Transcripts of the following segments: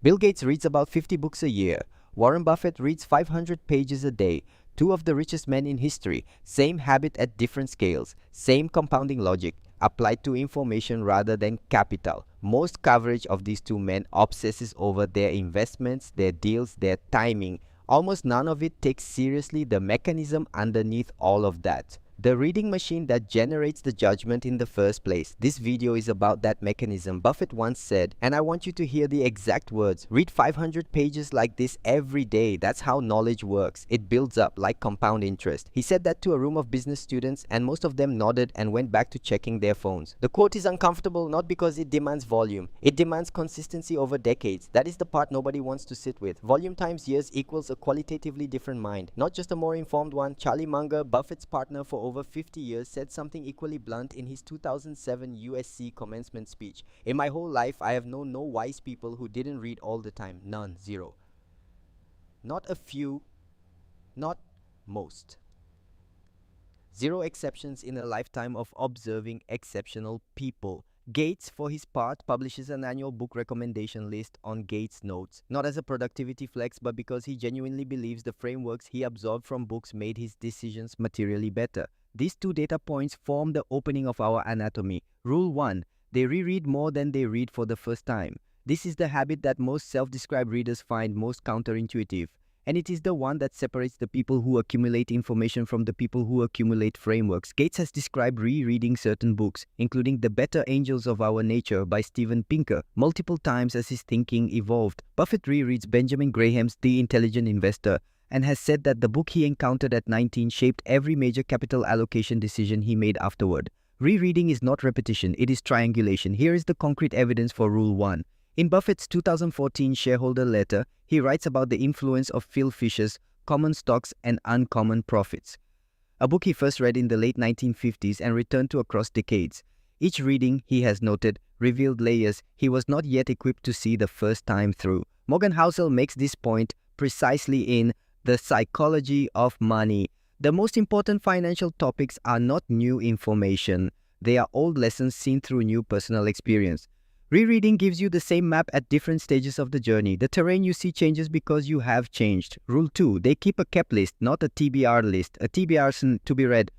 Bill Gates reads about 50 books a year. Warren Buffett reads 500 pages a day. Two of the richest men in history. Same habit at different scales. Same compounding logic applied to information rather than capital. Most coverage of these two men obsesses over their investments, their deals, their timing. Almost none of it takes seriously the mechanism underneath all of that. The reading machine that generates the judgment in the first place. This video is about that mechanism. Buffett once said, and I want you to hear the exact words, read 500 pages like this every day. That's how knowledge works. It builds up like compound interest. He said that to a room of business students, and most of them nodded and went back to checking their phones. The quote is uncomfortable not because it demands volume. It demands consistency over decades. That is the part nobody wants to sit with. Volume times years equals a qualitatively different mind, not just a more informed one. Charlie Munger, Buffett's partner for over 50 years, said something equally blunt in his 2007 USC commencement speech. In my whole life, I have known no wise people who didn't read all the time. None. Zero. Not a few. Not most. Zero exceptions in a lifetime of observing exceptional people. Gates, for his part, publishes an annual book recommendation list on Gates Notes, not as a productivity flex, but because he genuinely believes the frameworks he absorbed from books made his decisions materially better. These two data points form the opening of our anatomy. Rule 1. They reread more than they read for the first time. This is the habit that most self-described readers find most counterintuitive. And it is the one that separates the people who accumulate information from the people who accumulate frameworks. Gates has described rereading certain books, including The Better Angels of Our Nature by Steven Pinker, multiple times as his thinking evolved. Buffett rereads Benjamin Graham's The Intelligent Investor and has said that the book he encountered at 19 shaped every major capital allocation decision he made afterward. Rereading is not repetition, it is triangulation. Here is the concrete evidence for Rule 1. In Buffett's 2014 shareholder letter, he writes about the influence of Phil Fisher's Common Stocks and Uncommon Profits, a book he first read in the late 1950s and returned to across decades. Each reading, he has noted, revealed layers he was not yet equipped to see the first time through. Morgan Housel makes this point precisely in The Psychology of Money. The most important financial topics are not new information. They are old lessons seen through new personal experience. Rereading gives you the same map at different stages of the journey. The terrain you see changes because you have changed. Rule 2. They keep a kept list, not a TBR list. A TBR to be read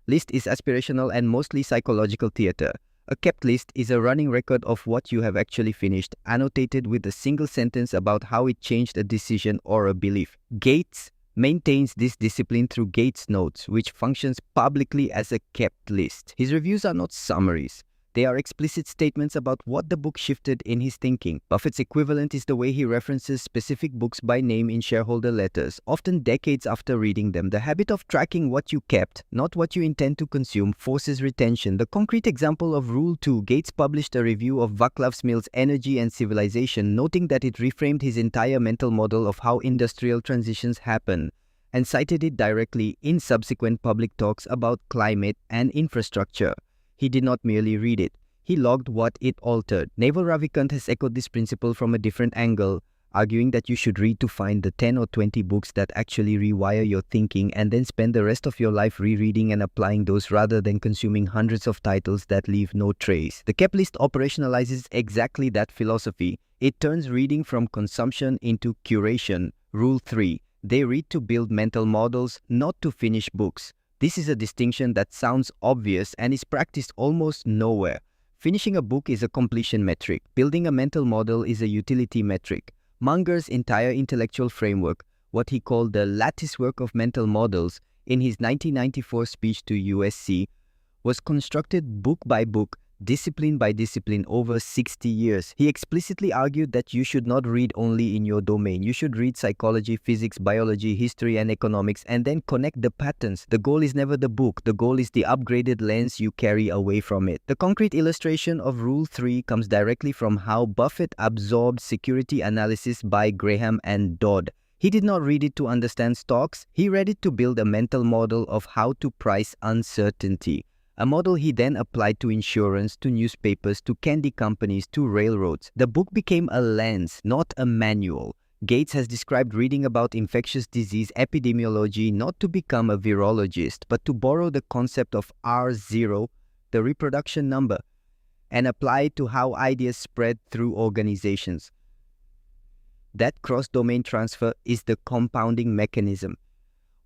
list is aspirational and mostly psychological theater. A kept list is a running record of what you have actually finished, annotated with a single sentence about how it changed a decision or a belief. Gates maintains this discipline through Gates Notes, which functions publicly as a kept list. His reviews are not summaries. They are explicit statements about what the book shifted in his thinking. Buffett's equivalent is the way he references specific books by name in shareholder letters, often decades after reading them. The habit of tracking what you kept, not what you intend to consume, forces retention. The concrete example of Rule 2, Gates published a review of Václav Smil's Energy and Civilization, noting that it reframed his entire mental model of how industrial transitions happen, and cited it directly in subsequent public talks about climate and infrastructure. He did not merely read it, he logged what it altered. Naval Ravikant has echoed this principle from a different angle, arguing that you should read to find the 10 or 20 books that actually rewire your thinking and then spend the rest of your life rereading and applying those rather than consuming hundreds of titles that leave no trace. The kept list operationalizes exactly that philosophy. It turns reading from consumption into curation. Rule 3. They read to build mental models, not to finish books. This is a distinction that sounds obvious and is practiced almost nowhere. Finishing a book is a completion metric. Building a mental model is a utility metric. Munger's entire intellectual framework, what he called the lattice work of mental models, in his 1994 speech to USC, was constructed book by book, discipline by discipline over 60 years. He explicitly argued that you should not read only in your domain. You should read psychology, physics, biology, history, and economics, and then connect the patterns. The goal is never the book. The goal is the upgraded lens you carry away from it. The concrete illustration of Rule 3 comes directly from how Buffett absorbed security analysis by Graham and Dodd. He did not read it to understand stocks. He read it to build a mental model of how to price uncertainty. A model he then applied to insurance, to newspapers, to candy companies, to railroads. The book became a lens, not a manual. Gates has described reading about infectious disease epidemiology not to become a virologist, but to borrow the concept of R0, the reproduction number, and apply it to how ideas spread through organizations. That cross-domain transfer is the compounding mechanism.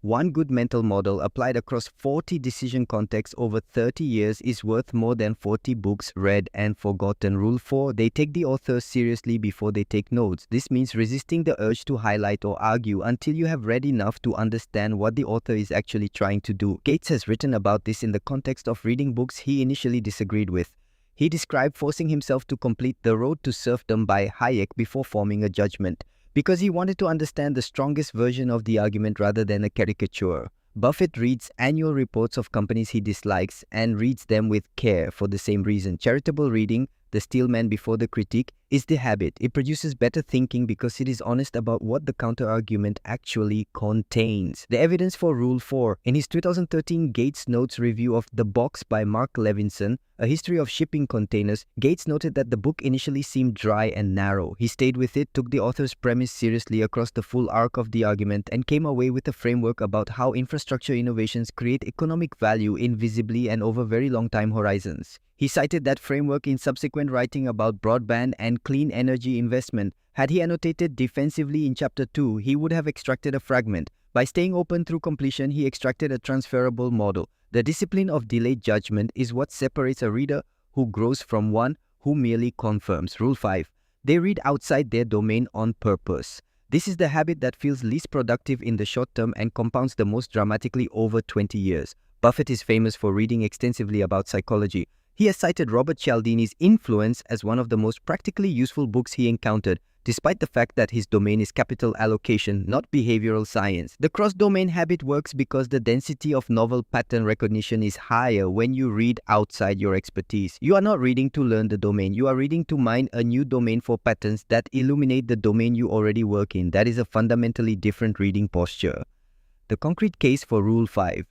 One good mental model applied across 40 decision contexts over 30 years is worth more than 40 books read and forgotten. Rule 4. They take the author seriously before they take notes. This means resisting the urge to highlight or argue until you have read enough to understand what the author is actually trying to do. Gates has written about this in the context of reading books he initially disagreed with. He described forcing himself to complete The Road to Serfdom by Hayek before forming a judgment, because he wanted to understand the strongest version of the argument rather than a caricature. Buffett reads annual reports of companies he dislikes and reads them with care for the same reason. Charitable reading, the steelman before the critique, is the habit. It produces better thinking because it is honest about what the counter-argument actually contains. The evidence for Rule 4. In his 2013 Gates Notes review of The Box by Mark Levinson, A History of Shipping Containers, Gates noted that the book initially seemed dry and narrow. He stayed with it, took the author's premise seriously across the full arc of the argument, and came away with a framework about how infrastructure innovations create economic value invisibly and over very long time horizons. He cited that framework in subsequent writing about broadband and clean energy investment. Had he annotated defensively in Chapter 2, he would have extracted a fragment. By staying open through completion, he extracted a transferable model. The discipline of delayed judgment is what separates a reader who grows from one who merely confirms. Rule 5. They read outside their domain on purpose. This is the habit that feels least productive in the short term and compounds the most dramatically over 20 years. Buffett is famous for reading extensively about psychology. He has cited Robert Cialdini's Influence as one of the most practically useful books he encountered, despite the fact that his domain is capital allocation, not behavioral science. The cross-domain habit works because the density of novel pattern recognition is higher when you read outside your expertise. You are not reading to learn the domain. You are reading to mine a new domain for patterns that illuminate the domain you already work in. That is a fundamentally different reading posture. The concrete case for Rule 5.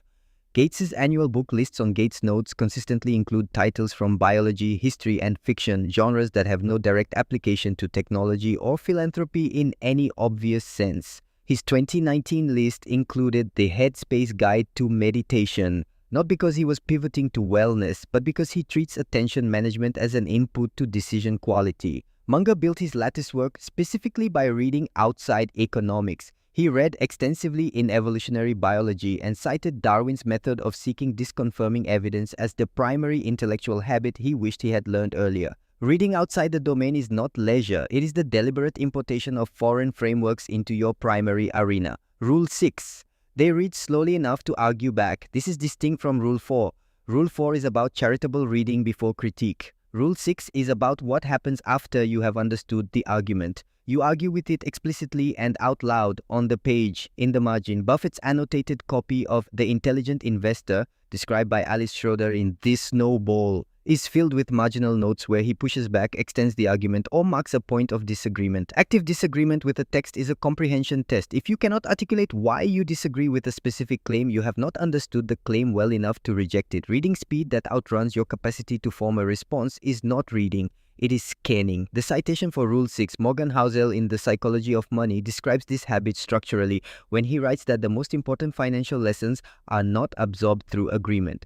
Gates's annual book lists on Gates Notes consistently include titles from biology, history, and fiction, genres that have no direct application to technology or philanthropy in any obvious sense. His 2019 list included The Headspace Guide to Meditation, not because he was pivoting to wellness, but because he treats attention management as an input to decision quality. Munger built his lattice work specifically by reading outside economics. He read extensively in evolutionary biology and cited Darwin's method of seeking disconfirming evidence as the primary intellectual habit he wished he had learned earlier. Reading outside the domain is not leisure, it is the deliberate importation of foreign frameworks into your primary arena. Rule 6. They read slowly enough to argue back. This is distinct from Rule 4. Rule 4 is about charitable reading before critique. Rule 6 is about what happens after you have understood the argument. You argue with it explicitly and out loud on the page in the margin. Buffett's annotated copy of The Intelligent Investor, described by Alice Schroeder in This Snowball, is filled with marginal notes where he pushes back, extends the argument, or marks a point of disagreement. Active disagreement with a text is a comprehension test. If you cannot articulate why you disagree with a specific claim, you have not understood the claim well enough to reject it. Reading speed that outruns your capacity to form a response is not reading. It is scanning. The citation for Rule 6, Morgan Housel in The Psychology of Money, describes this habit structurally when he writes that the most important financial lessons are not absorbed through agreement.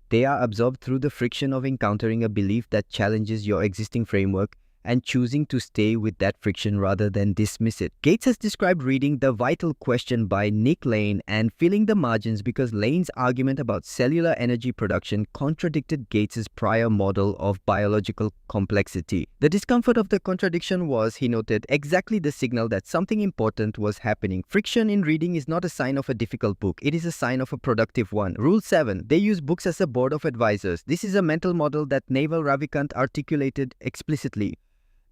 They are absorbed through the friction of encountering a belief that challenges your existing framework and choosing to stay with that friction rather than dismiss it. Gates has described reading The Vital Question by Nick Lane and filling the margins because Lane's argument about cellular energy production contradicted Gates's prior model of biological complexity. The discomfort of the contradiction was, he noted, exactly the signal that something important was happening. Friction in reading is not a sign of a difficult book, it is a sign of a productive one. Rule 7. They use books as a board of advisors. This is a mental model that Naval Ravikant articulated explicitly.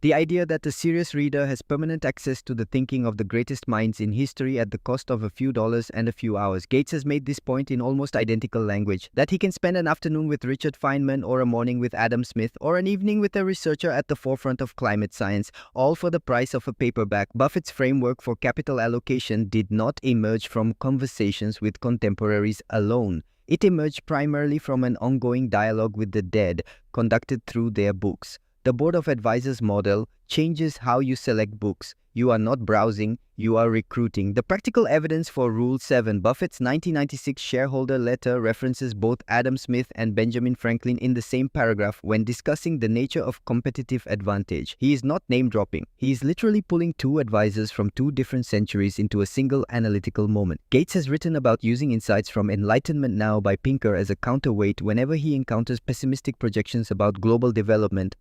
The idea that a serious reader has permanent access to the thinking of the greatest minds in history at the cost of a few dollars and a few hours. Gates has made this point in almost identical language, that he can spend an afternoon with Richard Feynman or a morning with Adam Smith or an evening with a researcher at the forefront of climate science, all for the price of a paperback. Buffett's framework for capital allocation did not emerge from conversations with contemporaries alone. It emerged primarily from an ongoing dialogue with the dead, conducted through their books. The Board of Advisors model changes how you select books. You are not browsing, you are recruiting. The practical evidence for Rule 7. Buffett's 1996 shareholder letter references both Adam Smith and Benjamin Franklin in the same paragraph when discussing the nature of competitive advantage. He is not name-dropping. He is literally pulling two advisors from two different centuries into a single analytical moment. Gates has written about using insights from Enlightenment Now by Pinker as a counterweight whenever he encounters pessimistic projections about global development.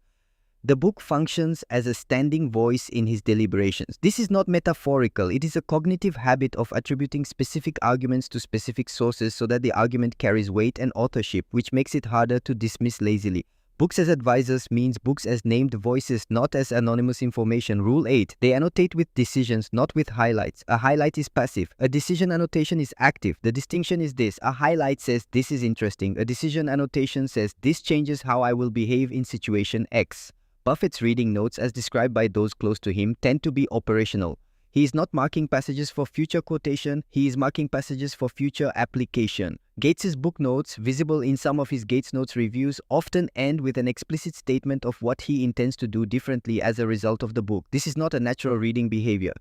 The book functions as a standing voice in his deliberations. This is not metaphorical. It is a cognitive habit of attributing specific arguments to specific sources so that the argument carries weight and authorship, which makes it harder to dismiss lazily. Books as advisors means books as named voices, not as anonymous information. Rule 8. They annotate with decisions, not with highlights. A highlight is passive. A decision annotation is active. The distinction is this. A highlight says, "This is interesting." A decision annotation says, "This changes how I will behave in situation X." Buffett's reading notes, as described by those close to him, tend to be operational. He is not marking passages for future quotation, he is marking passages for future application. Gates's book notes, visible in some of his Gates Notes reviews, often end with an explicit statement of what he intends to do differently as a result of the book. This is not a natural reading behavior.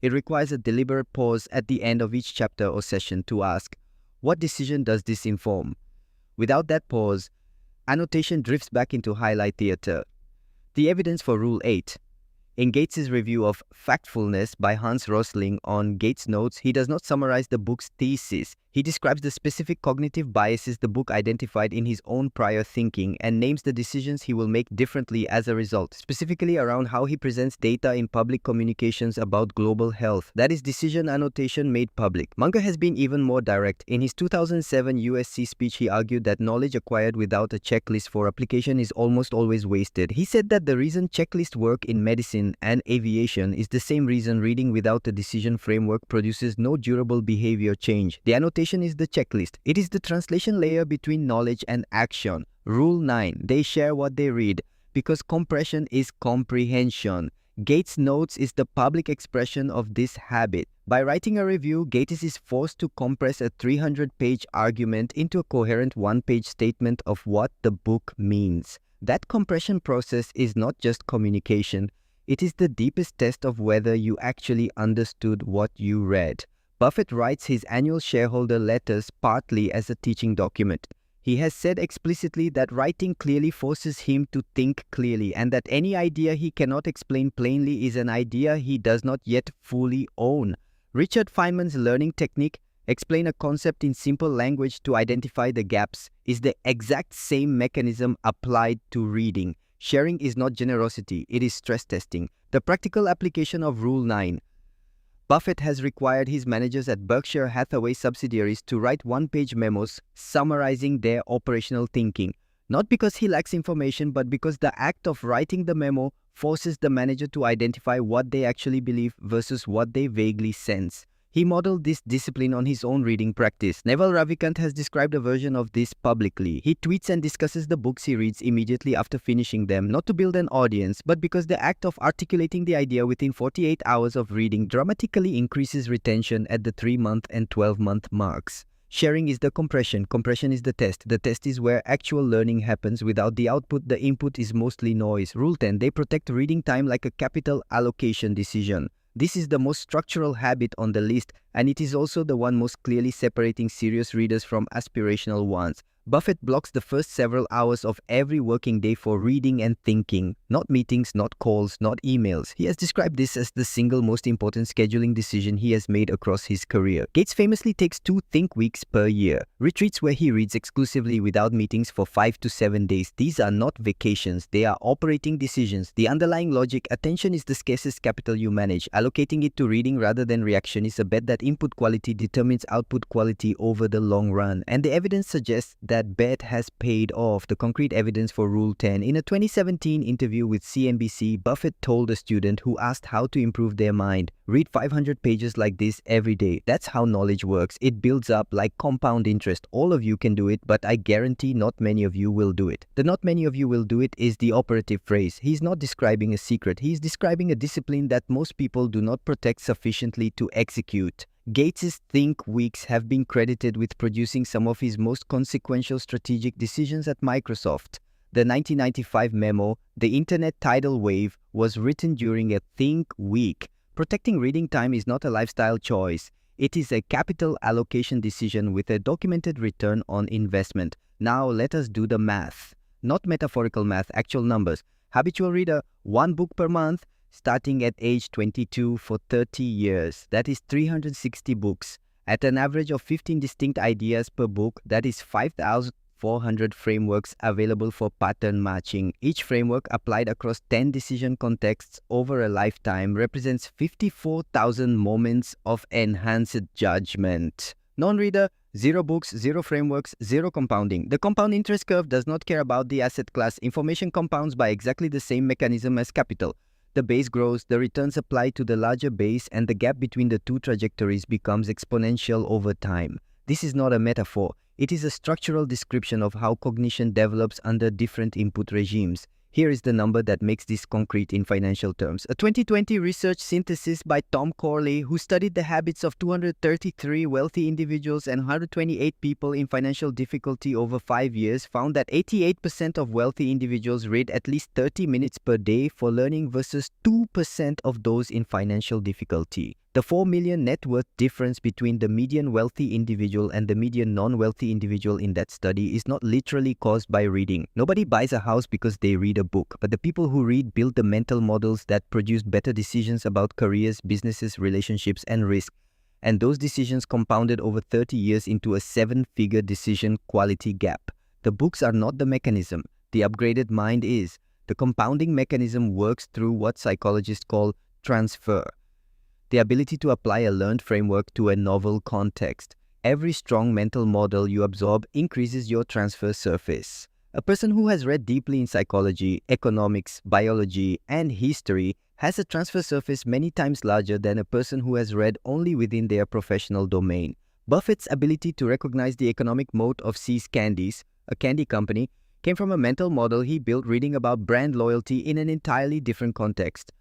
It requires a deliberate pause at the end of each chapter or session to ask, what decision does this inform? Without that pause, annotation drifts back into highlight theater. The evidence for Rule 8. In Gates's review of Factfulness by Hans Rosling on Gates Notes, he does not summarize the book's thesis. He describes the specific cognitive biases the book identified in his own prior thinking and names the decisions he will make differently as a result, specifically around how he presents data in public communications about global health. That is decision annotation made public. Munger has been even more direct. In his 2007 USC speech, he argued that knowledge acquired without a checklist for application is almost always wasted. He said that the reason checklists work in medicine and aviation is the same reason reading without a decision framework produces no durable behavior change. The annotation is the checklist. It is the translation layer between knowledge and action. Rule 9. They share what they read, because compression is comprehension. Gates Notes is the public expression of this habit. By writing a review, Gates is forced to compress a 300-page argument into a coherent one-page statement of what the book means. That compression process is not just communication. It is the deepest test of whether you actually understood what you read. Buffett writes his annual shareholder letters partly as a teaching document. He has said explicitly that writing clearly forces him to think clearly, and that any idea he cannot explain plainly is an idea he does not yet fully own. Richard Feynman's learning technique, explain a concept in simple language to identify the gaps, is the exact same mechanism applied to reading. Sharing is not generosity, it is stress testing. The practical application of Rule 9. Buffett has required his managers at Berkshire Hathaway subsidiaries to write one-page memos summarizing their operational thinking. Not because he lacks information, but because the act of writing the memo forces the manager to identify what they actually believe versus what they vaguely sense. He modeled this discipline on his own reading practice. Naval Ravikant has described a version of this publicly. He tweets and discusses the books he reads immediately after finishing them, not to build an audience, but because the act of articulating the idea within 48 hours of reading dramatically increases retention at the 3-month and 12-month marks. Sharing is the compression. Compression is the test. The test is where actual learning happens. Without the output, the input is mostly noise. Rule 10. They protect reading time like a capital allocation decision. This is the most structural habit on the list, and it is also the one most clearly separating serious readers from aspirational ones. Buffett blocks the first several hours of every working day for reading and thinking. Not meetings, not calls, not emails. He has described this as the single most important scheduling decision he has made across his career. Gates famously takes 2 think weeks per year, retreats where he reads exclusively without meetings for 5 to 7 days. These are not vacations, they are operating decisions. The underlying logic, attention is the scarcest capital you manage. Allocating it to reading rather than reaction is a bet that input quality determines output quality over the long run. And the evidence suggests that bet has paid off. The concrete evidence for Rule 10. In a 2017 interview with CNBC, Buffett told a student who asked how to improve their mind, read 500 pages like this every day. That's how knowledge works. It builds up like compound interest. All of you can do it, but I guarantee not many of you will do it. The not many of you will do it is the operative phrase. He's not describing a secret. He's describing a discipline that most people do not protect sufficiently to execute. Gates's Think Weeks have been credited with producing some of his most consequential strategic decisions at Microsoft. The 1995 memo, The Internet Tidal Wave, was written during a Think Week. Protecting reading time is not a lifestyle choice. It is a capital allocation decision with a documented return on investment. Now let us do the math. Not metaphorical math, actual numbers. Habitual reader, 1 book per month, starting at age 22 for 30 years. That is 360 books. At an average of 15 distinct ideas per book, that is 5,400 frameworks available for pattern matching. Each framework applied across 10 decision contexts over a lifetime represents 54,000 moments of enhanced judgment. Non-reader, 0 books, 0 frameworks, 0 compounding. The compound interest curve does not care about the asset class. Information compounds by exactly the same mechanism as capital. The base grows, the returns apply to the larger base, and the gap between the two trajectories becomes exponential over time. This is not a metaphor. It is a structural description of how cognition develops under different input regimes. Here is the number that makes this concrete in financial terms. A 2020 research synthesis by Tom Corley, who studied the habits of 233 wealthy individuals and 128 people in financial difficulty over 5 years, found that 88% of wealthy individuals read at least 30 minutes per day for learning versus 2% of those in financial difficulty. The 4 million net worth difference between the median wealthy individual and the median non-wealthy individual in that study is not literally caused by reading. Nobody buys a house because they read a book, but the people who read build the mental models that produce better decisions about careers, businesses, relationships, and risk. And those decisions compounded over 30 years into a 7-figure decision quality gap. The books are not the mechanism. The upgraded mind is. The compounding mechanism works through what psychologists call transfer. The ability to apply a learned framework to a novel context. Every strong mental model you absorb increases your transfer surface. A person who has read deeply in psychology, economics, biology, and history has a transfer surface many times larger than a person who has read only within their professional domain. Buffett's ability to recognize the economic moat of See's Candies, a candy company, came from a mental model he built reading about brand loyalty in an entirely different context.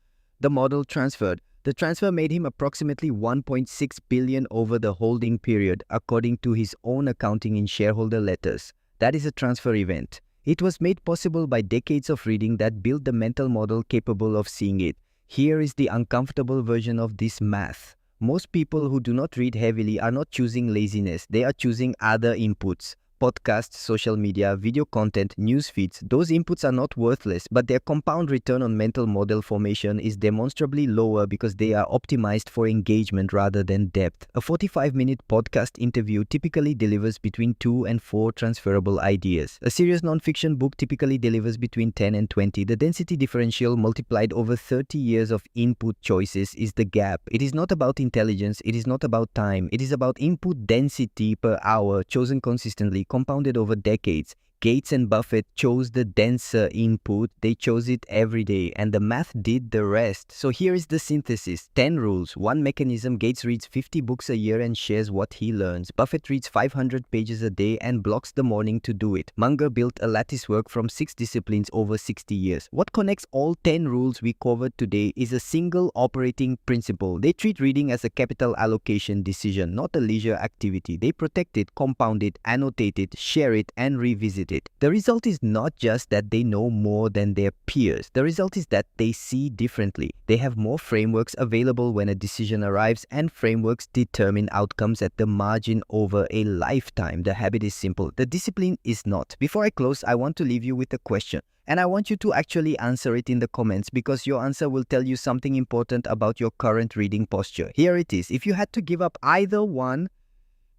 The model transferred. The transfer made him approximately $1.6 billion over the holding period, according to his own accounting in shareholder letters. That is a transfer event. It was made possible by decades of reading that built the mental model capable of seeing it. Here is the uncomfortable version of this math. Most people who do not read heavily are not choosing laziness. They are choosing other inputs. Podcasts, social media, video content, news feeds. Those inputs are not worthless, but their compound return on mental model formation is demonstrably lower because they are optimized for engagement rather than depth. A 45-minute podcast interview typically delivers between 2 and 4 transferable ideas. A serious nonfiction book typically delivers between 10 and 20. The density differential multiplied over 30 years of input choices is the gap. It is not about intelligence, it is not about time, it is about input density per hour chosen consistently, compounded over decades. Gates and Buffett chose the denser input. They chose it every day, and the math did the rest. So here is the synthesis. 10 rules. 1 mechanism. Gates reads 50 books a year and shares what he learns. Buffett reads 500 pages a day and blocks the morning to do it. Munger built a lattice work from 6 disciplines over 60 years. What connects all 10 rules we covered today is a single operating principle. They treat reading as a capital allocation decision, not a leisure activity. They protect it, compound it, annotate it, share it, and revisit it. The result is not just that they know more than their peers. The result is that they see differently. They have more frameworks available when a decision arrives, and frameworks determine outcomes at the margin over a lifetime. The habit is simple. The discipline is not. Before I close, I want to leave you with a question. And I want you to actually answer it in the comments, because your answer will tell you something important about your current reading posture. Here it is. If you had to give up either one,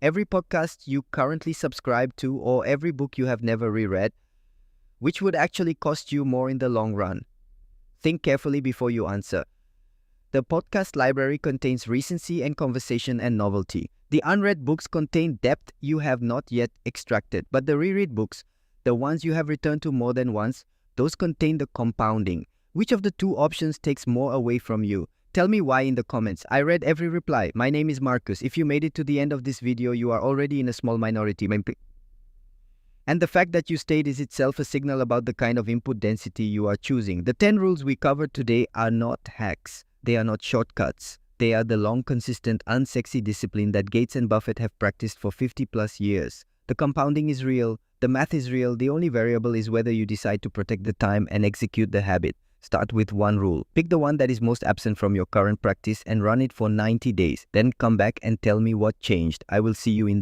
every podcast you currently subscribe to or every book you have never reread, which would actually cost you more in the long run? Think carefully before you answer. The podcast library contains recency and conversation and novelty. The unread books contain depth you have not yet extracted, but the reread books, the ones you have returned to more than once, those contain the compounding. Which of the two options takes more away from you? Tell me why in the comments. I read every reply. My name is Marcus. If you made it to the end of this video, you are already in a small minority. And the fact that you stayed is itself a signal about the kind of input density you are choosing. The 10 rules we covered today are not hacks. They are not shortcuts. They are the long, consistent, unsexy discipline that Gates and Buffett have practiced for 50+ years. The compounding is real. The math is real. The only variable is whether you decide to protect the time and execute the habit. Start with one rule. Pick the one that is most absent from your current practice and run it for 90 days. Then come back and tell me what changed. I will see you in the